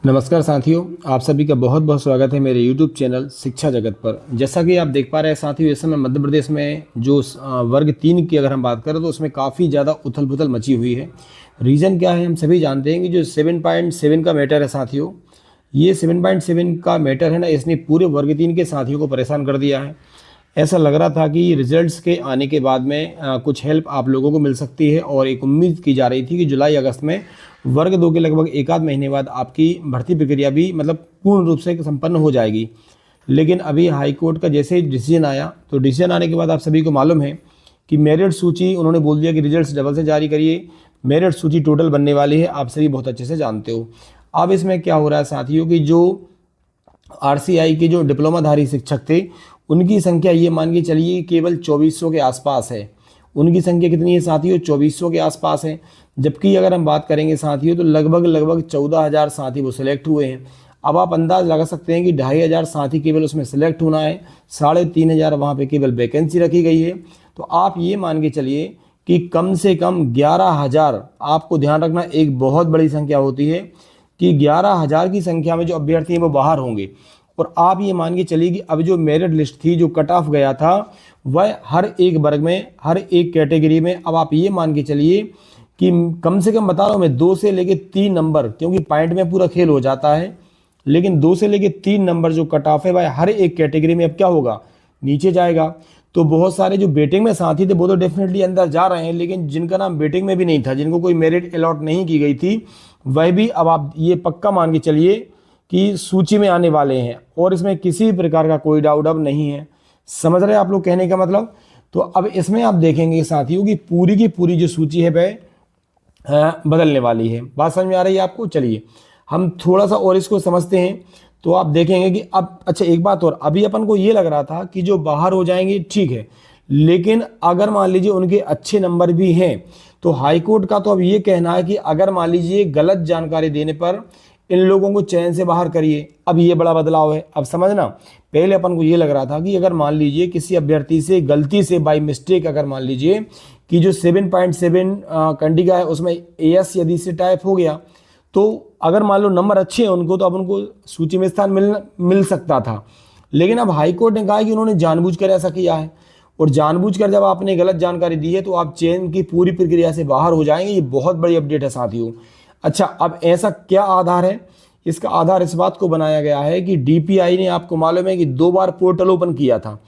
नमस्कार साथियों, आप सभी का बहुत बहुत स्वागत है मेरे YouTube चैनल शिक्षा जगत पर। जैसा कि आप देख पा रहे हैं साथियों, इस समय मध्य प्रदेश में जो वर्ग 3 की अगर हम बात करें तो उसमें काफ़ी ज़्यादा उथल पुथल मची हुई है। रीज़न क्या है हम सभी जानते हैं कि जो 7.7 का मैटर है साथियों, ये 7.7 का मैटर है ना, इसने पूरे वर्ग 3 के साथियों को परेशान कर दिया है। ऐसा लग रहा था कि रिजल्ट्स के आने के बाद में कुछ हेल्प आप लोगों को मिल सकती है और एक उम्मीद की जा रही थी कि जुलाई अगस्त में वर्ग 2 के लगभग एक आध महीने बाद आपकी भर्ती प्रक्रिया भी मतलब पूर्ण रूप से संपन्न हो जाएगी। लेकिन अभी हाई कोर्ट का जैसे डिसीजन आया, तो डिसीजन आने के बाद आप सभी को मालूम है कि मेरिट सूची उन्होंने बोल दिया कि रिजल्ट्स डबल से जारी करिए। मेरिट सूची टोटल बनने वाली है, आप सभी बहुत अच्छे से जानते हो। अब इसमें क्या हो रहा है साथियों कि जो आरसीआई के जो डिप्लोमाधारी शिक्षक थे, उनकी संख्या ये मान के चलिए केवल 2400 के आसपास है। उनकी संख्या कितनी है साथियों? 2400 के आसपास है। जबकि अगर हम बात करेंगे साथियों तो लगभग 14,000 साथी वो सिलेक्ट हुए हैं। अब आप अंदाज लगा सकते हैं कि 2,500 साथी केवल उसमें सिलेक्ट होना है, 3,500 वहाँ पे केवल वैकेंसी रखी गई है। तो आप ये मान के चलिए कि कम से कम 11,000, आपको ध्यान रखना एक बहुत बड़ी संख्या होती है कि 11,000 की संख्या में जो अभ्यर्थी हैं वो बाहर होंगे। और आप ये मान के चलिए कि अब जो मेरिट लिस्ट थी, जो कट ऑफ गया था, वह हर एक वर्ग में, हर एक कैटेगरी में, अब आप ये मान के चलिए कि कम से कम बता रहा हूँ मैं 2 से लेके 3 नंबर, क्योंकि पॉइंट में पूरा खेल हो जाता है, लेकिन 2 से लेके 3 नंबर जो कट ऑफ है वह हर एक कैटेगरी में अब क्या होगा, नीचे जाएगा। तो बहुत सारे जो बेटिंग में साथी थे वो तो डेफिनेटली अंदर जा रहे हैं, लेकिन जिनका नाम बेटिंग में भी नहीं था, जिनको कोई मेरिट अलॉट नहीं की गई थी, वह भी अब आप ये पक्का मान के चलिए कि सूची में आने वाले हैं। और इसमें किसी प्रकार का कोई डाउट अब नहीं है। समझ रहे हैं आप लोग कहने का मतलब? तो अब इसमें आप देखेंगे साथियों की पूरी जो सूची है वह बदलने वाली है। बात समझ में आ रही है आपको? चलिए हम थोड़ा सा और इसको समझते हैं। तो आप देखेंगे कि अब अच्छा एक बात और, अभी अपन को ये लग रहा था कि जो बाहर हो जाएंगे ठीक है, लेकिन अगर मान लीजिए उनके अच्छे नंबर भी हैं तो हाई कोर्ट का तो अब ये कहना है कि अगर मान लीजिए गलत जानकारी देने पर इन लोगों को चयन से बाहर करिए। अब ये बड़ा बदलाव है। अब समझना, पहले अपन को ये लग रहा था कि अगर मान लीजिए किसी अभ्यर्थी से गलती से बाय मिस्टेक अगर मान लीजिए कि जो 7.7 कंडिका है उसमें एएस यदि से टाइप हो गया, तो अगर मान लो नंबर अच्छे हैं उनको, तो अब उनको सूची में स्थान मिल सकता था। लेकिन अब हाई कोर्ट ने कहा कि उन्होंने जानबूझकर ऐसा किया है, और जानबूझकर जब आपने गलत जानकारी दी है तो आप चयन की पूरी प्रक्रिया से बाहर हो जाएंगे। ये बहुत बड़ी अपडेट है साथियों। अच्छा, अब ऐसा क्या आधार है? इसका आधार इस बात को बनाया गया है कि डीपीआई ने, आपको मालूम है कि 2 बार पोर्टल ओपन किया था,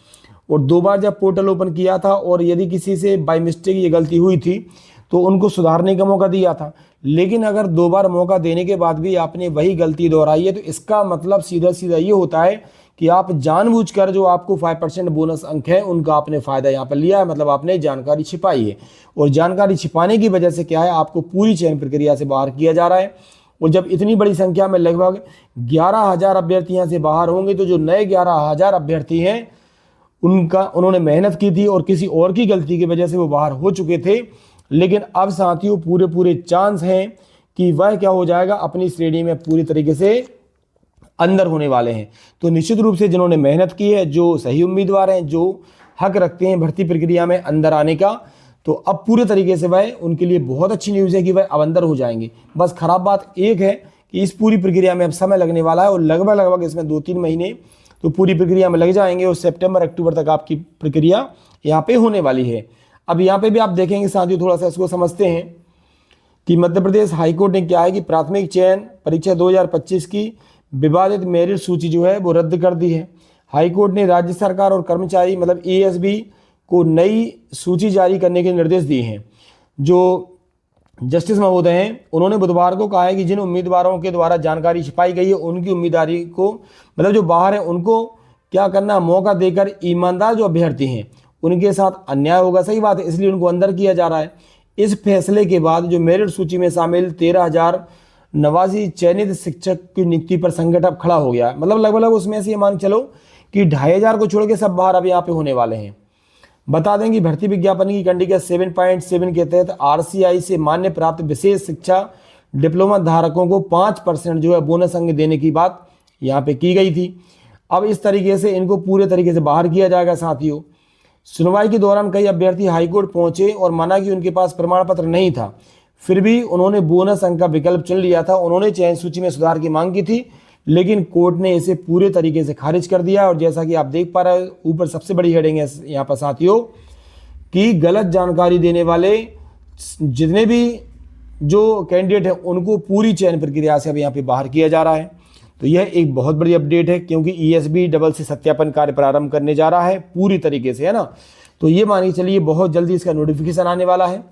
और 2 बार जब पोर्टल ओपन किया था और यदि किसी से बाय मिस्टेक ये गलती हुई थी तो उनको सुधारने का मौका दिया था। लेकिन अगर 2 बार मौका देने के बाद भी आपने वही गलती दोहराई है तो इसका मतलब सीधा सीधा ये होता है कि आप जानबूझकर जो आपको 5% बोनस अंक है उनका आपने फायदा यहाँ पर लिया है, मतलब आपने जानकारी छिपाई है। और जानकारी छिपाने की वजह से क्या है, आपको पूरी चयन प्रक्रिया से बाहर किया जा रहा है। और जब इतनी बड़ी संख्या में लगभग 11,000 अभ्यर्थी यहाँ से बाहर होंगे, तो जो नए 11,000 अभ्यर्थी हैं उन्होंने मेहनत की थी और किसी और की गलती की वजह से वो बाहर हो चुके थे। लेकिन अब साथियों पूरे चांस हैं कि वह क्या हो जाएगा, अपनी श्रेणी में पूरी तरीके से अंदर होने वाले हैं। तो निश्चित रूप से जिन्होंने मेहनत की है, जो सही उम्मीदवार हैं, जो हक रखते हैं भर्ती प्रक्रिया में अंदर आने का, तो अब पूरे तरीके से वह, उनके लिए बहुत अच्छी न्यूज़ है कि वह अब अंदर हो जाएंगे। बस खराब बात एक है कि इस पूरी प्रक्रिया में अब समय लगने वाला है, और लगभग इसमें 2-3 महीने तो पूरी प्रक्रिया में लग जाएंगे, और सितंबर अक्टूबर तक आपकी प्रक्रिया यहाँ पे होने वाली है। अब यहाँ पे भी आप देखेंगे साथियों, थोड़ा सा इसको समझते हैं कि मध्य प्रदेश हाईकोर्ट ने क्या है कि प्राथमिक चयन परीक्षा 2025 की विवादित मेरिट सूची जो है वो रद्द कर दी है। हाईकोर्ट ने राज्य सरकार और कर्मचारी मतलब एएसबी को नई सूची जारी करने के निर्देश दिए हैं। जो जस्टिस महोदय हैं उन्होंने बुधवार को कहा है कि जिन उम्मीदवारों के द्वारा जानकारी छिपाई गई है उनकी उम्मीदवारी को, मतलब जो बाहर है उनको क्या करना, मौका देकर ईमानदार जो अभ्यर्थी हैं उनके साथ अन्याय होगा। सही बात है, इसलिए उनको अंदर किया जा रहा है। इस फैसले के बाद जो मेरिट सूची में शामिल 13,089 चयनित शिक्षक की नियुक्ति पर संकट अब खड़ा हो गया। मतलब लगभग उसमें से ये मान चलो कि 2,500 को छोड़ के सब बाहर अब यहाँ पे होने वाले हैं। बता दें कि भर्ती विज्ञापन की कंडिका 7.7 के तहत आरसीआई से मान्य प्राप्त विशेष शिक्षा डिप्लोमा धारकों को 5% जो है बोनस अंक देने की बात यहाँ पे की गई थी। अब इस तरीके से इनको पूरे तरीके से बाहर किया जाएगा साथियों। सुनवाई के दौरान कई अभ्यर्थी हाईकोर्ट पहुंचे और माना कि उनके पास प्रमाण पत्र नहीं था। फिर भी उन्होंने बोनस अंक का विकल्प चुन लिया था। उन्होंने चयन सूची में सुधार की मांग की थी, लेकिन कोर्ट ने इसे पूरे तरीके से खारिज कर दिया। और जैसा कि आप देख पा रहे हो ऊपर सबसे बड़ी हेडिंग है यहाँ पर साथियों कि गलत जानकारी देने वाले जितने भी जो कैंडिडेट हैं उनको पूरी चयन प्रक्रिया से अब यहाँ पे बाहर किया जा रहा है। तो यह एक बहुत बड़ी अपडेट है, क्योंकि ईएसबी डबल से सत्यापन कार्य प्रारंभ करने जा रहा है पूरी तरीके से, है ना। तो ये मानिए चलिए बहुत जल्दी इसका नोटिफिकेशन आने वाला है।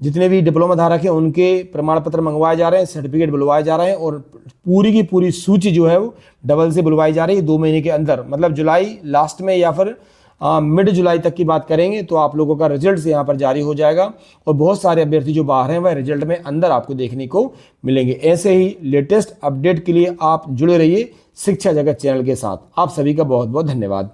जितने भी डिप्लोमा धारक हैं उनके प्रमाण पत्र मंगवाए जा रहे हैं, सर्टिफिकेट बुलवाए जा रहे हैं, और पूरी की पूरी सूची जो है वो डबल से बुलवाई जा रही है 2 महीने के अंदर, मतलब जुलाई लास्ट में या फिर मिड जुलाई तक की बात करेंगे तो आप लोगों का रिजल्ट यहाँ पर जारी हो जाएगा। और बहुत सारे अभ्यर्थी जो बाहर हैं वह रिजल्ट में अंदर आपको देखने को मिलेंगे। ऐसे ही लेटेस्ट अपडेट के लिए आप जुड़े रहिए शिक्षा जगत चैनल के साथ। आप सभी का बहुत बहुत धन्यवाद।